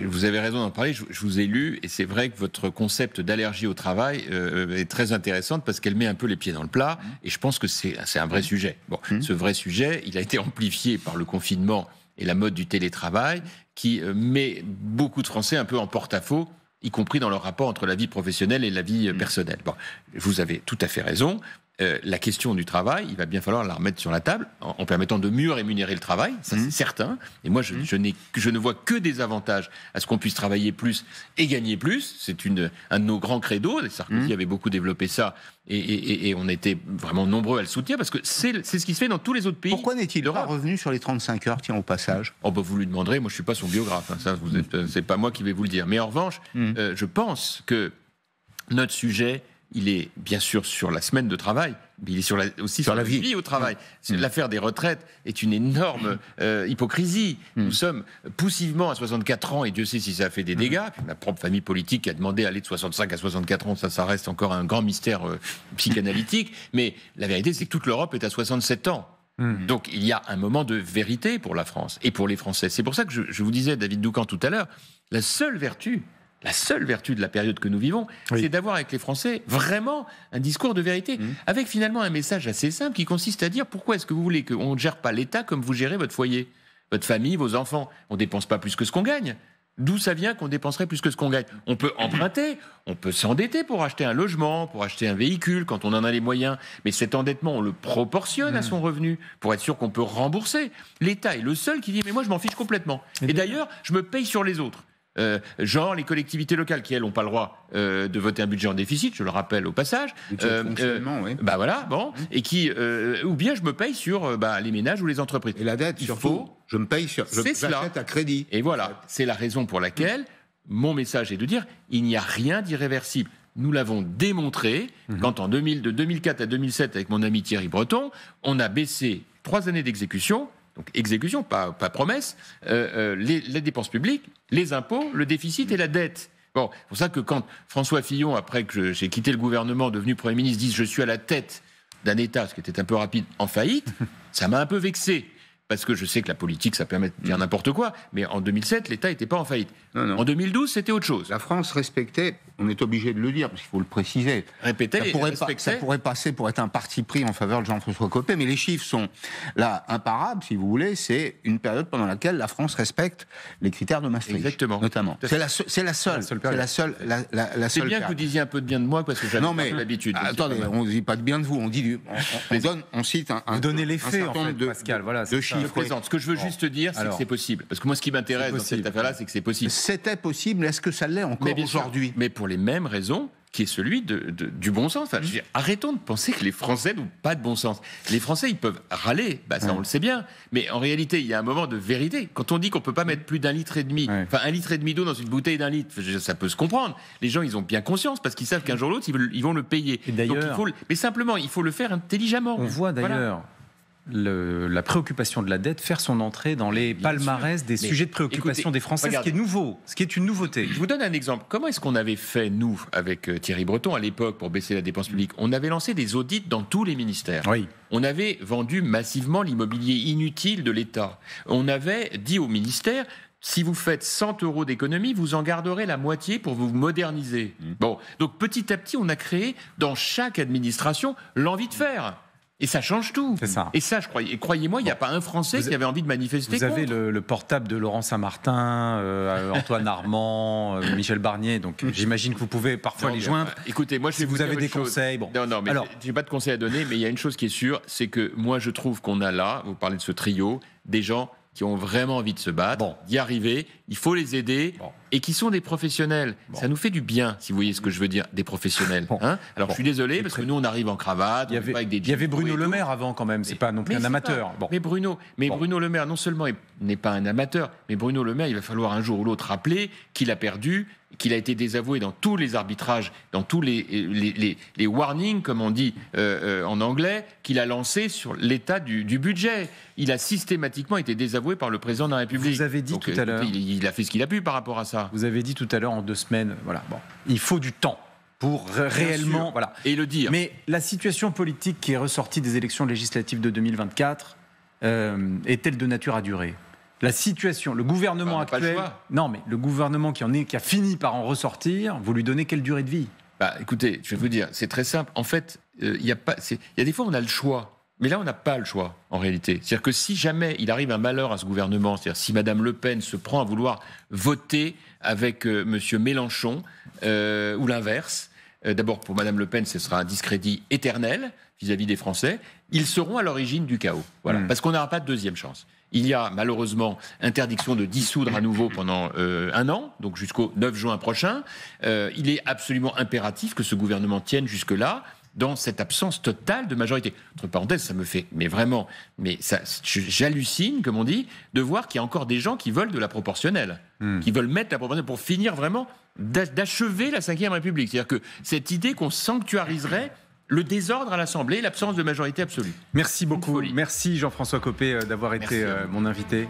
vous avez raison d'en parler, je vous ai lu, et c'est vrai que votre concept d'allergie au travail est très intéressante, parce qu'elle met un peu les pieds dans le plat, et je pense que c'est un vrai sujet. Bon, ce vrai sujet, il a été amplifié par le confinement et la mode du télétravail qui met beaucoup de Français un peu en porte-à-faux, y compris dans leur rapport entre la vie professionnelle et la vie personnelle. Bon, vous avez tout à fait raison. La question du travail, il va bien falloir la remettre sur la table en permettant de mieux rémunérer le travail, ça c'est certain. Et moi, je ne vois que des avantages à ce qu'on puisse travailler plus et gagner plus. C'est un de nos grands credos. Sarkozy avait beaucoup développé ça et on était vraiment nombreux à le soutenir parce que c'est ce qui se fait dans tous les autres pays. Pourquoi n'est-il pas revenu sur les 35 heures, tiens, au passage ? Oh, bah, vous lui demanderez, moi je ne suis pas son biographe, hein, ça, c'est pas moi qui vais vous le dire. Mais en revanche, je pense que notre sujet, il est bien sûr sur la semaine de travail, mais il est aussi sur la vie au travail. L'affaire des retraites est une énorme hypocrisie. Nous sommes poussivement à 64 ans, et Dieu sait si ça a fait des dégâts. Puis ma propre famille politique a demandé d'aller de 65 à 64 ans, ça reste encore un grand mystère psychanalytique. Mais la vérité, c'est que toute l'Europe est à 67 ans. Donc il y a un moment de vérité pour la France et pour les Français. C'est pour ça que je vous disais, David Doucan, tout à l'heure, la seule vertu de la période que nous vivons, c'est d'avoir avec les Français vraiment un discours de vérité, avec finalement un message assez simple qui consiste à dire pourquoi est-ce que vous voulez qu'on ne gère pas l'État comme vous gérez votre foyer, votre famille, vos enfants. On ne dépense pas plus que ce qu'on gagne. D'où ça vient qu'on dépenserait plus que ce qu'on gagne ? On peut emprunter, on peut s'endetter pour acheter un logement, pour acheter un véhicule quand on en a les moyens. Mais cet endettement, on le proportionne à son revenu pour être sûr qu'on peut rembourser. L'État est le seul qui dit « mais moi je m'en fiche complètement ». Et d'ailleurs, je me paye sur les autres. Genre les collectivités locales qui, elles, n'ont pas le droit de voter un budget en déficit, je le rappelle au passage. Bah voilà, bon. Et qui, ou bien je me paye sur les ménages ou les entreprises. Et la dette, je me paye sur... J'achète à crédit. Et voilà, c'est la raison pour laquelle mon message est de dire il n'y a rien d'irréversible. Nous l'avons démontré quand de 2004 à 2007, avec mon ami Thierry Breton, on a baissé 3 années d'exécution. Donc exécution, pas promesse, les dépenses publiques, les impôts, le déficit et la dette. Bon, c'est pour ça que quand François Fillon, après que j'ai quitté le gouvernement, devenu Premier ministre, dit « je suis à la tête d'un État », ce qui était un peu rapide, en faillite, ça m'a un peu vexé. Parce que je sais que la politique, ça permet de dire n'importe quoi, mais en 2007, l'État n'était pas en faillite. Non. En 2012, c'était autre chose. La France respectait, on est obligé de le dire, parce qu'il faut le préciser. Ça pourrait passer pour être un parti pris en faveur de Jean-François Copé, mais les chiffres sont là imparables, si vous voulez. C'est une période pendant laquelle la France respecte les critères de Maastricht. Exactement. Notamment. C'est la seule. C'est bien que vous disiez un peu de bien de moi, parce que j'avais pas l'habitude. Attendez, on ne dit pas de bien de vous, on cite un... Vous donnez les faits, en fait, Pascal. Voilà, de chiffres. Je plaisante. Ce que je veux juste dire, c'est que c'est possible. Parce que moi, ce qui m'intéresse dans cette affaire-là, c'est que c'est possible. C'était possible, est-ce que ça l'est encore aujourd'hui ? Mais pour les mêmes raisons, qui est celui du bon sens. Enfin, je veux dire, arrêtons de penser que les Français n'ont pas de bon sens. Les Français, ils peuvent râler, ça on le sait bien, mais en réalité, il y a un moment de vérité. Quand on dit qu'on ne peut pas mettre plus d'1,5 litre, enfin 1,5 litre d'eau dans une bouteille d'1 litre, ça peut se comprendre. Les gens, ils ont bien conscience, parce qu'ils savent qu'un jour ou l'autre, ils vont le payer. Et d'ailleurs, mais simplement, il faut le faire intelligemment. On voit d'ailleurs... la préoccupation de la dette faire son entrée dans les palmarès des sujets de préoccupation des Français, ce qui est nouveau, ce qui est une nouveauté. Je vous donne un exemple. Comment est-ce qu'on avait fait, nous, avec Thierry Breton, à l'époque, pour baisser la dépense publique ? On avait lancé des audits dans tous les ministères. Oui. On avait vendu massivement l'immobilier inutile de l'État. On avait dit au ministère... Si vous faites 100 € d'économie, vous en garderez la moitié pour vous moderniser. Bon, donc petit à petit, on a créé dans chaque administration l'envie de faire. Et ça change tout. C'est ça. Et ça, croyez-moi, il n'y a pas un Français qui avait envie de manifester contre. Vous avez le portable de Laurent Saint-Martin, Antoine Armand, Michel Barnier, donc j'imagine que vous pouvez parfois les joindre. Écoutez, moi, si vous avez des conseils... Bon. Non, mais j'ai pas de conseils à donner, mais il y a une chose qui est sûre, c'est que moi, je trouve qu'on a là, vous parlez de ce trio, des gens qui ont vraiment envie de se battre, d'y arriver, il faut les aider, et qui sont des professionnels. Ça nous fait du bien, si vous voyez ce que je veux dire, des professionnels. Alors je suis désolé, parce que nous on arrive en cravate, on n'est pas avec des... Il y avait Bruno Le Maire avant quand même, c'est pas non plus un amateur. Mais Bruno Le Maire, non seulement n'est pas un amateur, mais Bruno Le Maire, il va falloir un jour ou l'autre rappeler qu'il a perdu, qu'il a été désavoué dans tous les arbitrages, dans tous les warnings, comme on dit en anglais, qu'il a lancé sur l'état du budget. Il a systématiquement été désavoué par le président de la République. Vous avez dit tout à l'heure... Il a fait ce qu'il a pu par rapport à ça. Vous avez dit tout à l'heure, en 2 semaines, il faut du temps pour réellement... Voilà. Et le dire. Mais la situation politique qui est ressortie des élections législatives de 2024 est-elle de nature à durer ? La situation, le gouvernement actuel... Non, mais le gouvernement qui a fini par en ressortir, vous lui donnez quelle durée de vie ? Écoutez, je vais vous dire, c'est très simple. En fait, il y a des fois, on a le choix. Mais là, on n'a pas le choix, en réalité. C'est-à-dire que si jamais il arrive un malheur à ce gouvernement, c'est-à-dire si Mme Le Pen se prend à vouloir voter avec M. Mélenchon, ou l'inverse, d'abord pour Mme Le Pen, ce sera un discrédit éternel vis-à-vis des Français, ils seront à l'origine du chaos. Voilà. Parce qu'on n'aura pas de deuxième chance. Il y a malheureusement interdiction de dissoudre à nouveau pendant 1 an, donc jusqu'au 9 juin prochain. Il est absolument impératif que ce gouvernement tienne jusque-là, dans cette absence totale de majorité. Entre parenthèses, ça me fait, mais vraiment, j'hallucine, comme on dit, de voir qu'il y a encore des gens qui veulent de la proportionnelle, qui veulent mettre la proportionnelle pour finir vraiment d'achever la Ve République. C'est-à-dire que cette idée qu'on sanctuariserait le désordre à l'Assemblée, l'absence de majorité absolue. Merci beaucoup. Merci Jean-François Copé d'avoir été mon invité.